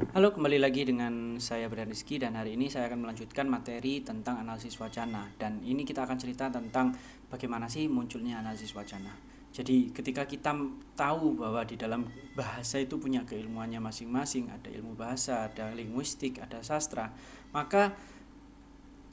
Halo, kembali lagi dengan saya Brian Rizky dan hari ini saya akan melanjutkan materi tentang analisis wacana. Dan ini kita akan cerita tentang bagaimana sih munculnya analisis wacana. Jadi ketika kita tahu bahwa di dalam bahasa itu punya keilmuannya masing-masing, ada ilmu bahasa, ada linguistik, ada sastra, maka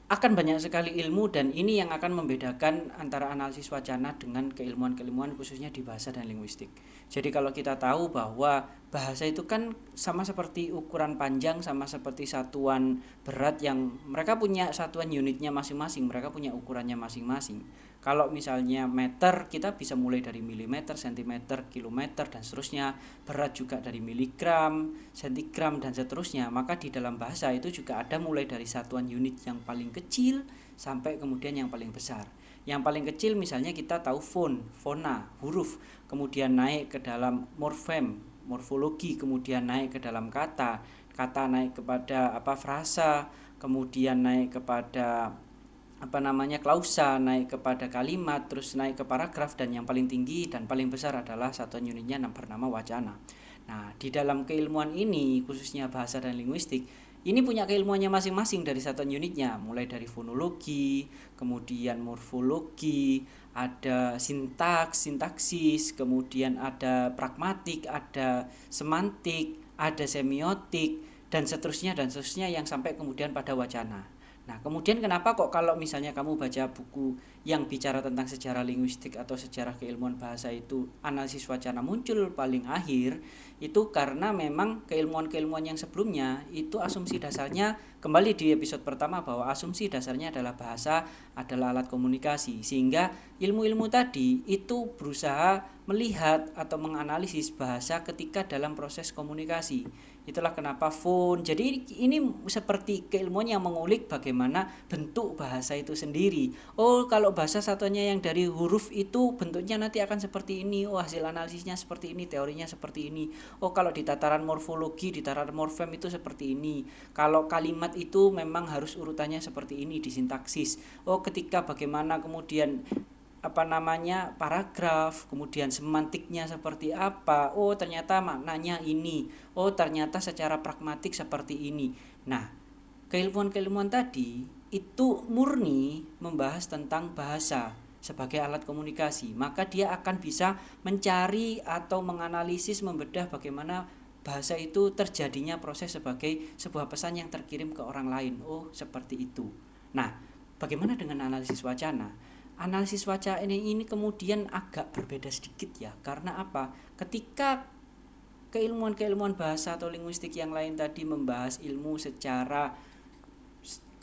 akan banyak sekali ilmu dan ini yang akan membedakan antara analisis wacana dengan keilmuan-keilmuan khususnya di bahasa dan linguistik. Jadi kalau kita tahu bahwa bahasa itu kan sama seperti ukuran panjang, sama seperti satuan berat yang mereka punya satuan unitnya masing-masing, mereka punya ukurannya masing-masing. Kalau misalnya meter, kita bisa mulai dari milimeter, sentimeter, kilometer, dan seterusnya. Berat juga dari miligram, sentigram, dan seterusnya. Maka di dalam bahasa itu juga ada mulai dari satuan unit yang paling kecil sampai kemudian yang paling besar. Yang paling kecil misalnya kita tahu fona, huruf, kemudian naik ke dalam morfem, morfologi, kemudian naik ke dalam kata, kata naik kepada frasa, kemudian naik kepada klausa, naik kepada kalimat, terus naik ke paragraf, dan yang paling tinggi dan paling besar adalah satuan unitnya yang bernama wacana. Nah, di dalam keilmuan ini, khususnya bahasa dan linguistik, ini punya keilmuannya masing-masing dari satuan unitnya, mulai dari fonologi, kemudian morfologi, ada sintaks, sintaksis, kemudian ada pragmatik, ada semantik, ada semiotik, dan seterusnya yang sampai kemudian pada wacana. Nah, kemudian kenapa kok kalau misalnya kamu baca buku yang bicara tentang sejarah linguistik atau sejarah keilmuan bahasa itu analisis wacana muncul paling akhir, itu karena memang keilmuan-keilmuan yang sebelumnya itu asumsi dasarnya kembali di episode pertama bahwa asumsi dasarnya adalah bahasa adalah alat komunikasi, sehingga ilmu-ilmu tadi itu berusaha melihat atau menganalisis bahasa ketika dalam proses komunikasi. Itulah kenapa font. Jadi ini seperti keilmuan yang mengulik bagaimana bentuk bahasa itu sendiri. Oh, kalau bahasa satunya yang dari huruf itu bentuknya nanti akan seperti ini. Oh, hasil analisisnya seperti ini, teorinya seperti ini. Oh, kalau di tataran morfologi, di tataran morfem itu seperti ini. Kalau kalimat itu memang harus urutannya seperti ini di sintaksis. Oh, ketika bagaimana kemudian paragraf, kemudian semantiknya seperti apa, oh ternyata maknanya ini, oh ternyata secara pragmatik seperti ini. Nah, keilmuan-keilmuan tadi itu murni membahas tentang bahasa sebagai alat komunikasi, maka dia akan bisa mencari atau menganalisis, membedah bagaimana bahasa itu terjadinya proses sebagai sebuah pesan yang terkirim ke orang lain. Oh, seperti itu. Nah, bagaimana dengan analisis wacana? Analisis wacana ini kemudian agak berbeda sedikit ya. Karena apa? Ketika keilmuan-keilmuan bahasa atau linguistik yang lain tadi membahas ilmu secara,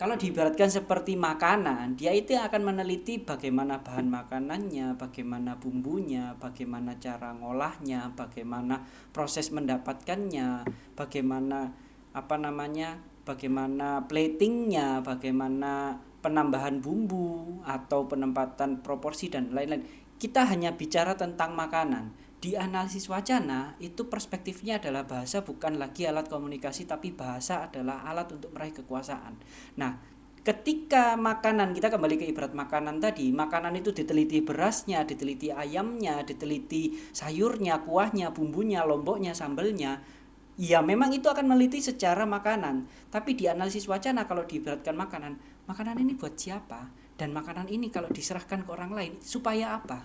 kalau diibaratkan seperti makanan, dia itu akan meneliti bagaimana bahan makanannya, bagaimana bumbunya, bagaimana cara ngolahnya, bagaimana proses mendapatkannya, bagaimana bagaimana platingnya, bagaimana penambahan bumbu atau penempatan proporsi dan lain-lain. Kita hanya bicara tentang makanan. Di analisis wacana itu perspektifnya adalah bahasa bukan lagi alat komunikasi, tapi bahasa adalah alat untuk meraih kekuasaan. Nah, ketika makanan, kita kembali ke ibarat makanan tadi, makanan itu diteliti berasnya, diteliti ayamnya, diteliti sayurnya, kuahnya, bumbunya, lomboknya, sambelnya. Ya memang itu akan meneliti secara makanan, tapi di analisis wacana kalau diibaratkan makanan, makanan ini buat siapa? Dan makanan ini kalau diserahkan ke orang lain, supaya apa?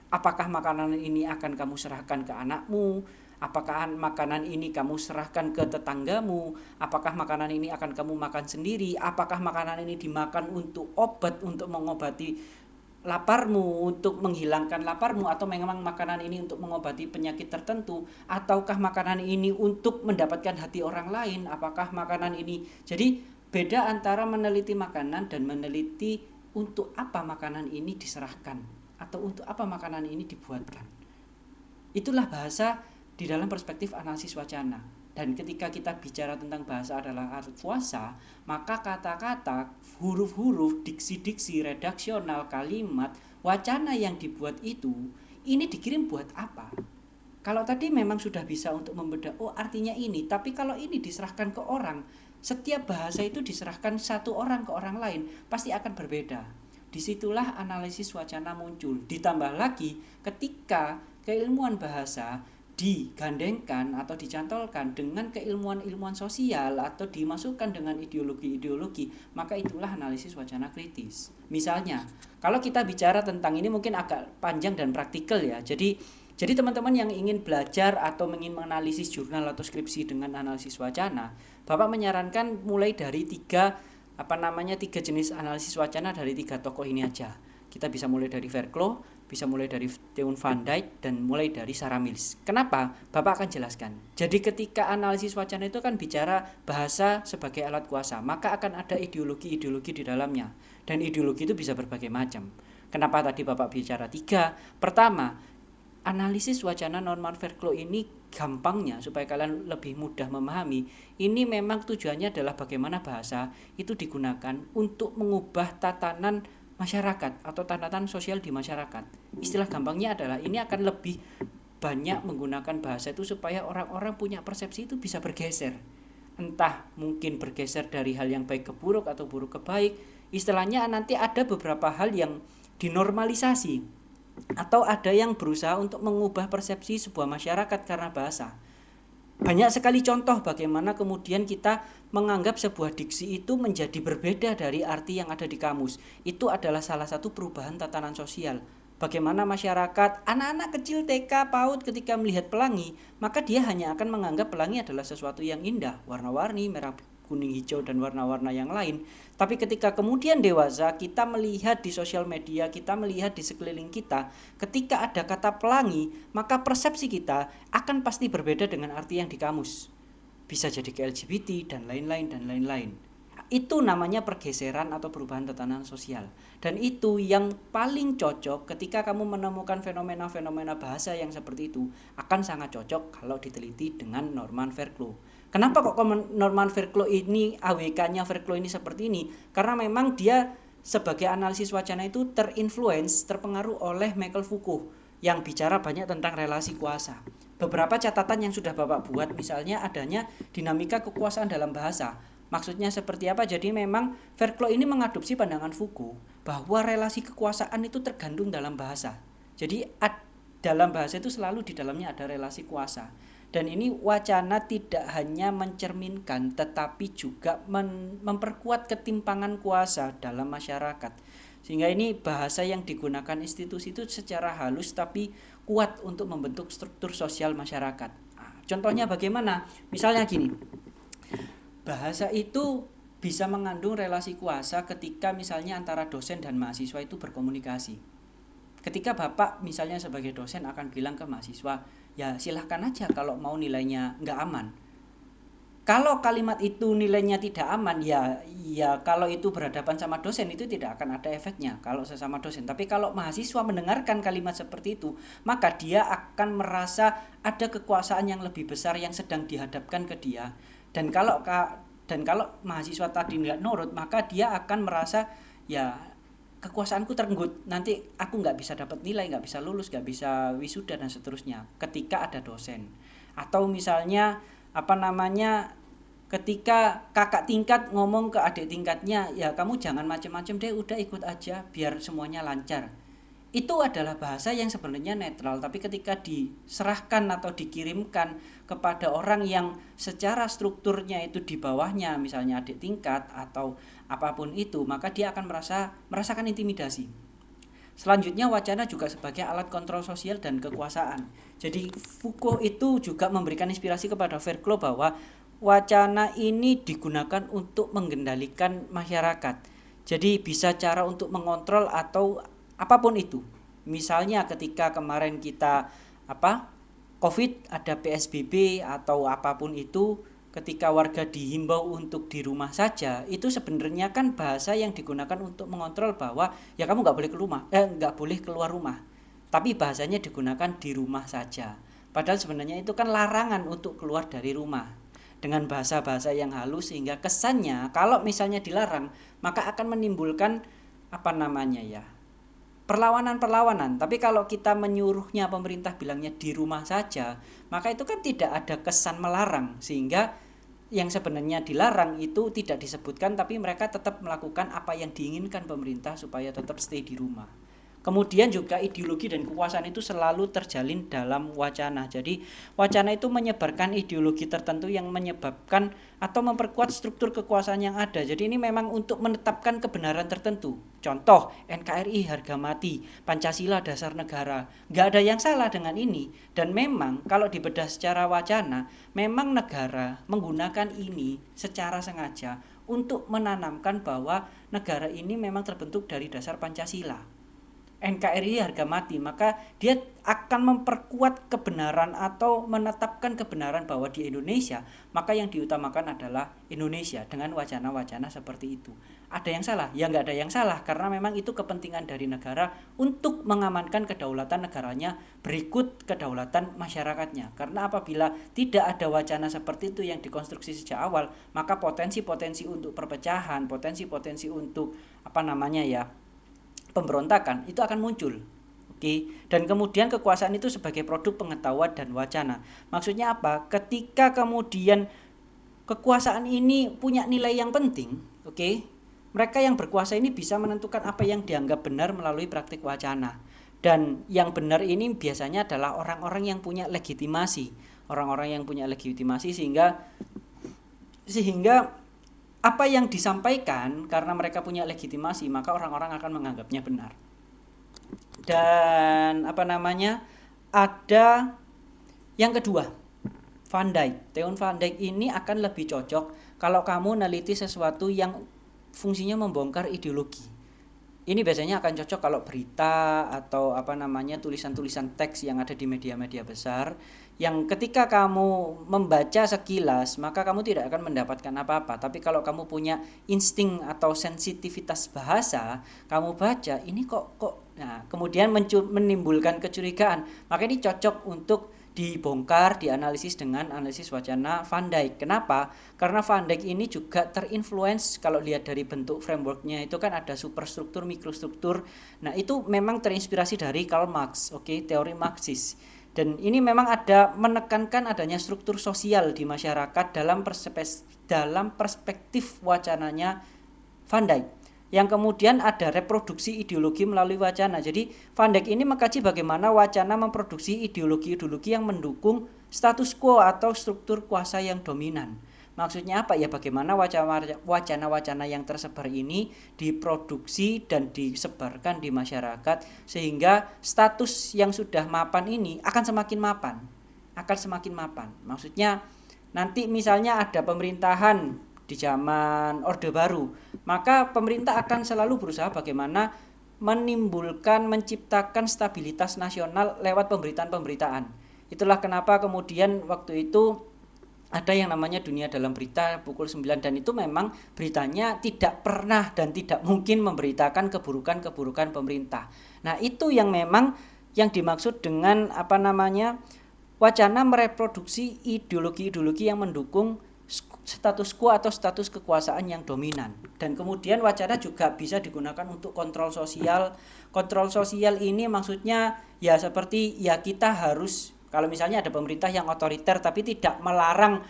Apakah makanan ini akan kamu serahkan ke anakmu? Apakah makanan ini kamu serahkan ke tetanggamu? Apakah makanan ini akan kamu makan sendiri? Apakah makanan ini dimakan untuk obat, untuk mengobati laparmu, untuk menghilangkan laparmu, atau memang makanan ini untuk mengobati penyakit tertentu, ataukah makanan ini untuk mendapatkan hati orang lain? Apakah makanan ini, jadi beda antara meneliti makanan dan meneliti untuk apa makanan ini diserahkan atau untuk apa makanan ini dibuatkan. Itulah bahasa di dalam perspektif analisis wacana. Dan ketika kita bicara tentang bahasa adalah alat kuasa, maka kata-kata, huruf-huruf, diksi-diksi, redaksional, kalimat, wacana yang dibuat itu, ini dikirim buat apa? Kalau tadi memang sudah bisa untuk membedah, oh artinya ini, tapi kalau ini diserahkan ke orang, setiap bahasa itu diserahkan satu orang ke orang lain, pasti akan berbeda. Disitulah analisis wacana muncul. Ditambah lagi ketika keilmuan bahasa digandengkan atau dicantolkan dengan keilmuan-ilmuan sosial atau dimasukkan dengan ideologi-ideologi, maka itulah analisis wacana kritis. Misalnya, kalau kita bicara tentang ini mungkin agak panjang dan praktikal ya. Jadi teman-teman yang ingin belajar atau ingin menganalisis jurnal atau skripsi dengan analisis wacana, Bapak menyarankan mulai dari tiga jenis analisis wacana dari tiga tokoh ini aja. Kita bisa mulai dari Verklo, bisa mulai dari Teun van Dijk, dan mulai dari Sarah Mills. Kenapa? Bapak akan jelaskan. Jadi ketika analisis wacana itu kan bicara bahasa sebagai alat kuasa, maka akan ada ideologi-ideologi di dalamnya. Dan ideologi itu bisa berbagai macam. Kenapa tadi Bapak bicara tiga? Pertama, analisis wacana Norman Verklo ini gampangnya supaya kalian lebih mudah memahami, ini memang tujuannya adalah bagaimana bahasa itu digunakan untuk mengubah tatanan masyarakat atau tatanan sosial di masyarakat. Istilah gampangnya adalah ini akan lebih banyak menggunakan bahasa itu supaya orang-orang punya persepsi itu bisa bergeser. Entah mungkin bergeser dari hal yang baik ke buruk atau buruk ke baik. Istilahnya nanti ada beberapa hal yang dinormalisasi atau ada yang berusaha untuk mengubah persepsi sebuah masyarakat karena bahasa. Banyak sekali contoh bagaimana kemudian kita menganggap sebuah diksi itu menjadi berbeda dari arti yang ada di kamus. Itu adalah salah satu perubahan tatanan sosial. Bagaimana masyarakat, anak-anak kecil TK, PAUD ketika melihat pelangi, maka dia hanya akan menganggap pelangi adalah sesuatu yang indah, warna-warni, merah, kuning, hijau, dan warna-warna yang lain. Tapi ketika kemudian dewasa, kita melihat di sosial media, kita melihat di sekeliling kita, ketika ada kata pelangi, maka persepsi kita akan pasti berbeda dengan arti yang di kamus. Bisa jadi ke LGBT dan lain-lain dan lain-lain. Itu namanya pergeseran atau perubahan tatanan sosial. Dan itu yang paling cocok ketika kamu menemukan fenomena-fenomena bahasa yang seperti itu, akan sangat cocok kalau diteliti dengan Norman Verklo. Kenapa kok Norman Verklo ini, AWK-nya Verklo ini seperti ini? Karena memang dia sebagai analisis wacana itu terpengaruh oleh Michael Foucault yang bicara banyak tentang relasi kuasa. Beberapa catatan yang sudah Bapak buat, misalnya adanya dinamika kekuasaan dalam bahasa. Maksudnya seperti apa? Jadi memang Verklo ini mengadopsi pandangan Foucault bahwa relasi kekuasaan itu tergantung dalam bahasa. Jadi dalam bahasa itu selalu di dalamnya ada relasi kuasa. Dan ini wacana tidak hanya mencerminkan tetapi juga memperkuat ketimpangan kuasa dalam masyarakat. Sehingga ini bahasa yang digunakan institusi itu secara halus tapi kuat untuk membentuk struktur sosial masyarakat. Contohnya bagaimana? Misalnya gini. Bahasa itu bisa mengandung relasi kuasa ketika misalnya antara dosen dan mahasiswa itu berkomunikasi. Ketika Bapak misalnya sebagai dosen akan bilang ke mahasiswa, ya silahkan aja kalau mau nilainya nggak aman. Kalau kalimat itu nilainya tidak aman, ya kalau itu berhadapan sama dosen itu tidak akan ada efeknya kalau sesama dosen. Tapi kalau mahasiswa mendengarkan kalimat seperti itu, maka dia akan merasa ada kekuasaan yang lebih besar yang sedang dihadapkan ke dia. Dan kalau mahasiswa tadi nggak nurut, maka dia akan merasa ya kekuasaanku terenggut, nanti aku nggak bisa dapat nilai, nggak bisa lulus, nggak bisa wisuda dan seterusnya ketika ada dosen. Atau misalnya ketika kakak tingkat ngomong ke adik tingkatnya, ya kamu jangan macem-macem deh, udah ikut aja biar semuanya lancar. Itu adalah bahasa yang sebenarnya netral, tapi ketika diserahkan atau dikirimkan kepada orang yang secara strukturnya itu di bawahnya, misalnya adik tingkat atau apapun itu, maka dia akan merasakan intimidasi. Selanjutnya wacana juga sebagai alat kontrol sosial dan kekuasaan. Jadi Foucault itu juga memberikan inspirasi kepada Verklo bahwa wacana ini digunakan untuk mengendalikan masyarakat. Jadi bisa cara untuk mengontrol atau apapun itu. Misalnya ketika kemarin kita COVID, ada PSBB atau apapun itu, ketika warga dihimbau untuk di rumah saja, itu sebenarnya kan bahasa yang digunakan untuk mengontrol bahwa ya kamu nggak boleh keluar rumah. Tapi bahasanya digunakan di rumah saja. Padahal sebenarnya itu kan larangan untuk keluar dari rumah. Dengan bahasa-bahasa yang halus sehingga kesannya kalau misalnya dilarang, maka akan menimbulkan perlawanan. Tapi kalau kita menyuruhnya, pemerintah bilangnya di rumah saja, maka itu kan tidak ada kesan melarang, sehingga yang sebenarnya dilarang itu tidak disebutkan, tapi mereka tetap melakukan apa yang diinginkan pemerintah supaya tetap stay di rumah. Kemudian juga ideologi dan kekuasaan itu selalu terjalin dalam wacana. Jadi wacana itu menyebarkan ideologi tertentu yang menyebabkan atau memperkuat struktur kekuasaan yang ada. Jadi ini memang untuk menetapkan kebenaran tertentu. Contoh NKRI harga mati, Pancasila dasar negara. Nggak ada yang salah dengan ini. Dan memang kalau dibedah secara wacana, memang negara menggunakan ini secara sengaja untuk menanamkan bahwa negara ini memang terbentuk dari dasar Pancasila. NKRI harga mati, maka dia akan memperkuat kebenaran atau menetapkan kebenaran bahwa di Indonesia, maka yang diutamakan adalah Indonesia dengan wacana-wacana seperti itu. Ada yang salah? Ya nggak ada yang salah, karena memang itu kepentingan dari negara untuk mengamankan kedaulatan negaranya berikut kedaulatan masyarakatnya. Karena apabila tidak ada wacana seperti itu yang dikonstruksi sejak awal, maka potensi-potensi untuk perpecahan, potensi-potensi untuk pemberontakan itu akan muncul. Oke. Dan kemudian kekuasaan itu sebagai produk pengetahuan dan wacana. Maksudnya apa? Ketika kemudian kekuasaan ini punya nilai yang penting, oke, mereka yang berkuasa ini bisa menentukan apa yang dianggap benar melalui praktik wacana. Dan yang benar ini biasanya adalah orang-orang yang punya legitimasi. Orang-orang yang punya legitimasi sehingga apa yang disampaikan karena mereka punya legitimasi, maka orang-orang akan menganggapnya benar. Dan ada yang kedua, Van Dijk. Theo Van Dijk ini akan lebih cocok kalau kamu neliti sesuatu yang fungsinya membongkar ideologi. Ini biasanya akan cocok kalau berita atau tulisan-tulisan teks yang ada di media-media besar, yang ketika kamu membaca sekilas maka kamu tidak akan mendapatkan apa-apa. Tapi kalau kamu punya insting atau sensitivitas bahasa, kamu baca ini kok nah, kemudian menimbulkan kecurigaan, maka ini cocok untuk dibongkar, dianalisis dengan analisis wacana Van Dijk. Kenapa? Karena Van Dijk ini juga terinfluence, kalau lihat dari bentuk frameworknya itu kan ada superstruktur, mikrostruktur. Nah itu memang terinspirasi dari Karl Marx, teori Marxis. Dan ini memang ada menekankan adanya struktur sosial di masyarakat dalam perspektif wacananya Van Dijk. Yang kemudian ada reproduksi ideologi melalui wacana. Jadi Van Dijk ini mengkaji bagaimana wacana memproduksi ideologi-ideologi yang mendukung status quo atau struktur kuasa yang dominan. Maksudnya apa? Ya bagaimana wacana-wacana yang tersebar ini diproduksi dan disebarkan di masyarakat sehingga status yang sudah mapan ini akan semakin mapan. Maksudnya nanti misalnya ada pemerintahan di zaman Orde Baru, maka pemerintah akan selalu berusaha bagaimana menciptakan stabilitas nasional lewat pemberitaan-pemberitaan. Itulah kenapa kemudian waktu itu ada yang namanya Dunia Dalam Berita pukul 9, dan itu memang beritanya tidak pernah dan tidak mungkin memberitakan keburukan-keburukan pemerintah. Nah, itu yang memang yang dimaksud dengan wacana mereproduksi ideologi-ideologi yang mendukung status quo atau status kekuasaan yang dominan. Dan kemudian wacana juga bisa digunakan untuk kontrol sosial. Kontrol sosial ini maksudnya ya seperti ya kita harus, kalau misalnya ada pemerintah yang otoriter tapi tidak melarang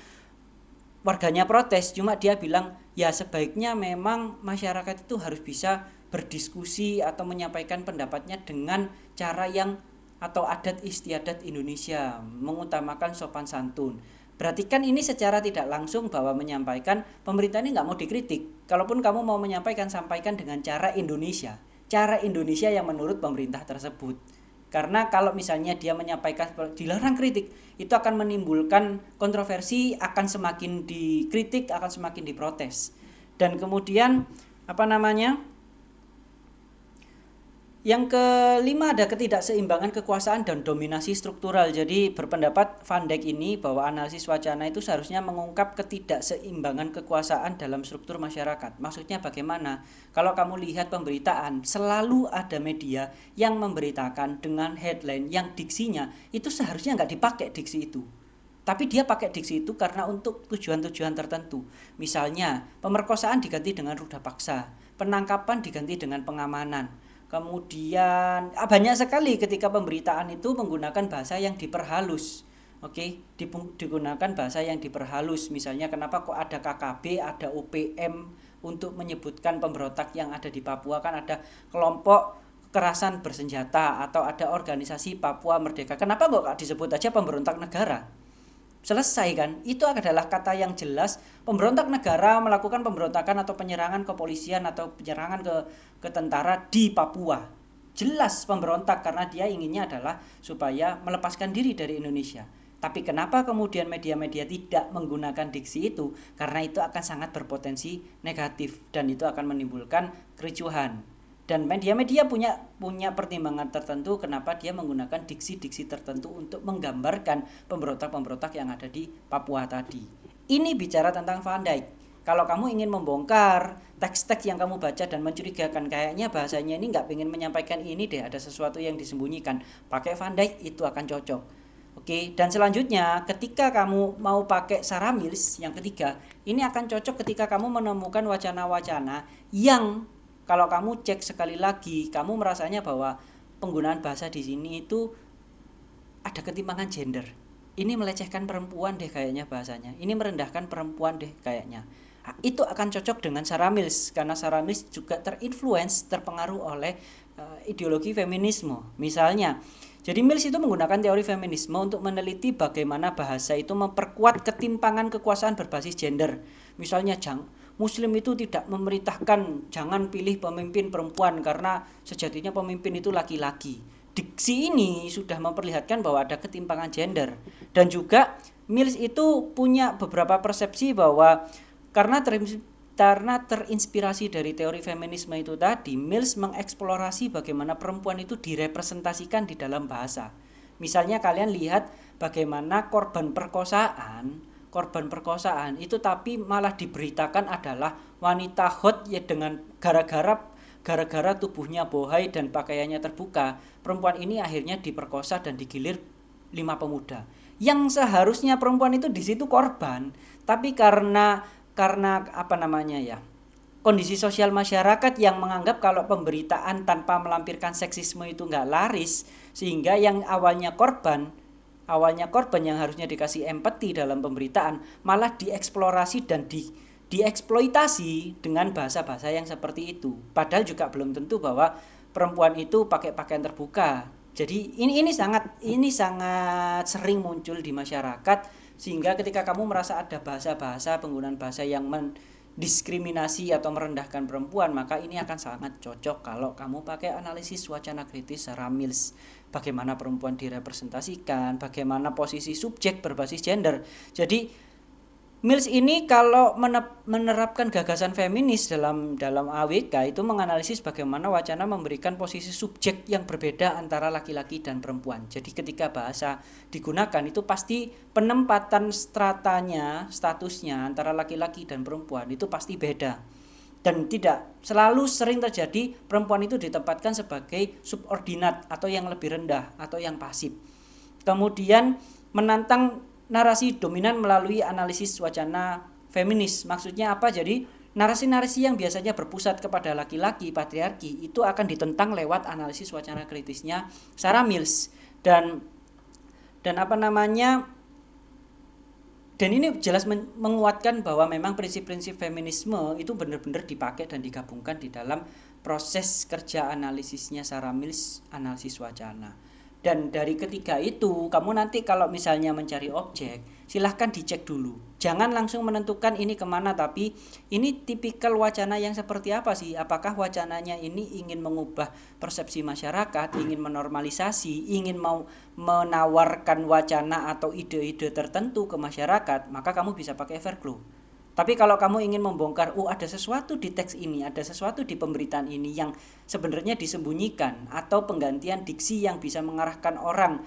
warganya protes, cuma dia bilang ya sebaiknya memang masyarakat itu harus bisa berdiskusi atau menyampaikan pendapatnya dengan cara yang atau adat istiadat Indonesia, mengutamakan sopan santun. Berarti kan ini secara tidak langsung bahwa menyampaikan pemerintah ini nggak mau dikritik. Kalaupun kamu mau menyampaikan, sampaikan dengan cara Indonesia yang menurut pemerintah tersebut. Karena kalau misalnya dia menyampaikan dilarang kritik, itu akan menimbulkan kontroversi, akan semakin dikritik, akan semakin diprotes. Dan kemudian yang kelima ada ketidakseimbangan kekuasaan dan dominasi struktural. Jadi berpendapat Van Dijk ini bahwa analisis wacana itu seharusnya mengungkap ketidakseimbangan kekuasaan dalam struktur masyarakat. Maksudnya bagaimana? Kalau kamu lihat pemberitaan, selalu ada media yang memberitakan dengan headline yang diksinya itu seharusnya nggak dipakai diksi itu. Tapi dia pakai diksi itu karena untuk tujuan-tujuan tertentu. Misalnya, pemerkosaan diganti dengan ruda paksa, penangkapan diganti dengan pengamanan. Kemudian banyak sekali ketika pemberitaan itu menggunakan bahasa yang diperhalus. Digunakan bahasa yang diperhalus. Misalnya kenapa kok ada KKB, ada UPM untuk menyebutkan pemberontak yang ada di Papua, kan ada kelompok kekerasan bersenjata atau ada organisasi Papua Merdeka. Kenapa kok disebut aja pemberontak negara? Selesai kan? Itu adalah kata yang jelas. Pemberontak negara melakukan pemberontakan atau penyerangan kepolisian atau penyerangan ke tentara di Papua. Jelas pemberontak karena dia inginnya adalah supaya melepaskan diri dari Indonesia. Tapi kenapa kemudian media-media tidak menggunakan diksi itu? Karena itu akan sangat berpotensi negatif dan itu akan menimbulkan kericuhan. Dan media-media punya pertimbangan tertentu kenapa dia menggunakan diksi-diksi tertentu untuk menggambarkan pemberontak-pemberontak yang ada di Papua tadi. Ini bicara tentang Van Dijk. Kalau kamu ingin membongkar teks-teks yang kamu baca dan mencurigakan kayaknya bahasanya ini nggak pengen menyampaikan ini deh, ada sesuatu yang disembunyikan, pakai Van Dijk itu akan cocok. Oke, dan selanjutnya ketika kamu mau pakai Sarah Mills yang ketiga, ini akan cocok ketika kamu menemukan wacana-wacana yang kalau kamu cek sekali lagi, kamu merasanya bahwa penggunaan bahasa di sini itu ada ketimpangan gender. Ini melecehkan perempuan deh kayaknya bahasanya. Ini merendahkan perempuan deh kayaknya. Nah, itu akan cocok dengan Sarah Mills karena Sarah Mills juga terpengaruh oleh ideologi feminisme. Misalnya, jadi Mills itu menggunakan teori feminisme untuk meneliti bagaimana bahasa itu memperkuat ketimpangan kekuasaan berbasis gender. Misalnya Muslim itu tidak memerintahkan jangan pilih pemimpin perempuan karena sejatinya pemimpin itu laki-laki. Diksi ini sudah memperlihatkan bahwa ada ketimpangan gender. Dan juga Mills itu punya beberapa persepsi bahwa karena terinspirasi dari teori feminisme itu tadi, Mills mengeksplorasi bagaimana perempuan itu direpresentasikan di dalam bahasa. Misalnya kalian lihat bagaimana korban perkosaan itu tapi malah diberitakan adalah wanita hot ya dengan gara-gara tubuhnya bohai dan pakaiannya terbuka. Perempuan ini akhirnya diperkosa dan digilir 5 pemuda. Yang seharusnya perempuan itu di situ korban, tapi karena kondisi sosial masyarakat yang menganggap kalau pemberitaan tanpa melampirkan seksisme itu nggak laris, sehingga yang awalnya korban yang harusnya dikasih empati dalam pemberitaan malah dieksplorasi dan dieksploitasi dengan bahasa-bahasa yang seperti itu. Padahal juga belum tentu bahwa perempuan itu pakai pakaian terbuka. Jadi ini sangat sering muncul di masyarakat, sehingga ketika kamu merasa ada penggunaan bahasa yang mendiskriminasi atau merendahkan perempuan, maka ini akan sangat cocok kalau kamu pakai analisis wacana kritis Sarah Mills. Bagaimana perempuan direpresentasikan, bagaimana posisi subjek berbasis gender. Jadi Mills ini kalau menerapkan gagasan feminis dalam AWK itu menganalisis bagaimana wacana memberikan posisi subjek yang berbeda antara laki-laki dan perempuan. Jadi ketika bahasa digunakan itu pasti penempatan statusnya antara laki-laki dan perempuan itu pasti beda. Dan tidak selalu sering terjadi perempuan itu ditempatkan sebagai subordinat atau yang lebih rendah atau yang pasif. Kemudian menantang narasi dominan melalui analisis wacana feminis. Maksudnya apa? Jadi narasi-narasi yang biasanya berpusat kepada laki-laki, patriarki, itu akan ditentang lewat analisis wacana kritisnya Sarah Mills. Dan ini jelas menguatkan bahwa memang prinsip-prinsip feminisme itu benar-benar dipakai dan digabungkan di dalam proses kerja analisisnya Sarah Mills, analisis wacana. Dan dari ketiga itu, kamu nanti kalau misalnya mencari objek, silahkan dicek dulu. Jangan langsung menentukan ini kemana, tapi ini tipikal wacana yang seperti apa sih? Apakah wacananya ini ingin mengubah persepsi masyarakat, ingin menormalisasi, ingin mau menawarkan wacana atau ide-ide tertentu ke masyarakat, maka kamu bisa pakai Everglow. Tapi kalau kamu ingin membongkar, ada sesuatu di teks ini, ada sesuatu di pemberitaan ini yang sebenarnya disembunyikan, atau penggantian diksi yang bisa mengarahkan orang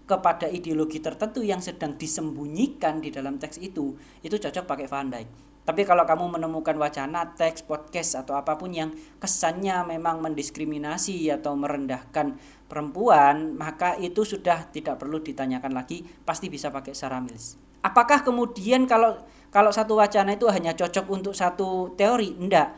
kepada ideologi tertentu yang sedang disembunyikan di dalam teks itu cocok pakai Van Dijk. Tapi kalau kamu menemukan wacana, teks, podcast, atau apapun yang kesannya memang mendiskriminasi atau merendahkan perempuan, maka itu sudah tidak perlu ditanyakan lagi, pasti bisa pakai Sarah Mills. Apakah kemudian kalau satu wacana itu hanya cocok untuk satu teori? Enggak.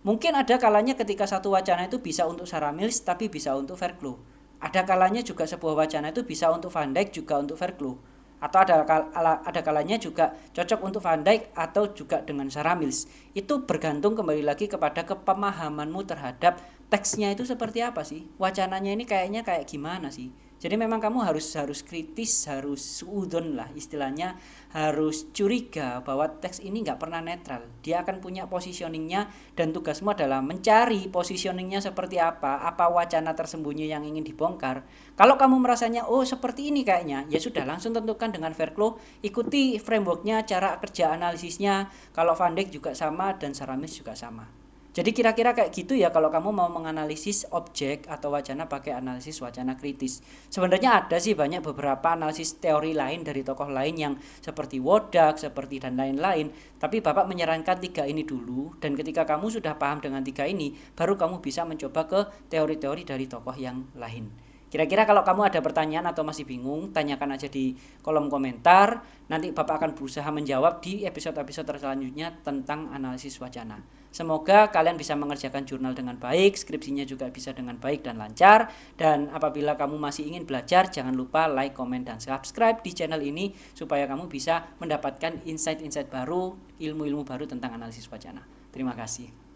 Mungkin ada kalanya ketika satu wacana itu bisa untuk Sarah Mills tapi bisa untuk Verklo. Ada kalanya juga sebuah wacana itu bisa untuk Van Dijk juga untuk Verklo. atau ada kalanya juga cocok untuk Van Dijk atau juga dengan Sarah Mills. Itu bergantung kembali lagi kepada kepemahamanmu terhadap teksnya itu seperti apa sih, wacananya ini kayaknya kayak gimana sih. Jadi memang kamu harus kritis, harus suudon lah istilahnya, harus curiga bahwa teks ini nggak pernah netral. Dia akan punya positioningnya dan tugasmu adalah mencari positioningnya seperti apa wacana tersembunyi yang ingin dibongkar. Kalau kamu merasanya oh seperti ini kayaknya, ya sudah langsung tentukan dengan Verklo, ikuti frameworknya, cara kerja analisisnya. Kalau Van Dijk juga sama dan Saramis juga sama. Jadi kira-kira kayak gitu ya kalau kamu mau menganalisis objek atau wacana pakai analisis wacana kritis. Sebenarnya ada sih banyak beberapa analisis teori lain dari tokoh lain yang seperti Wodak, seperti dan lain-lain. Tapi Bapak menyarankan 3 ini dulu, dan ketika kamu sudah paham dengan 3 ini, baru kamu bisa mencoba ke teori-teori dari tokoh yang lain. Kira-kira kalau kamu ada pertanyaan atau masih bingung, tanyakan aja di kolom komentar. Nanti Bapak akan berusaha menjawab di episode-episode selanjutnya tentang analisis wacana. Semoga kalian bisa mengerjakan jurnal dengan baik, skripsinya juga bisa dengan baik dan lancar. Dan apabila kamu masih ingin belajar, jangan lupa like, komen, dan subscribe di channel ini supaya kamu bisa mendapatkan insight-insight baru, ilmu-ilmu baru tentang analisis wacana. Terima kasih.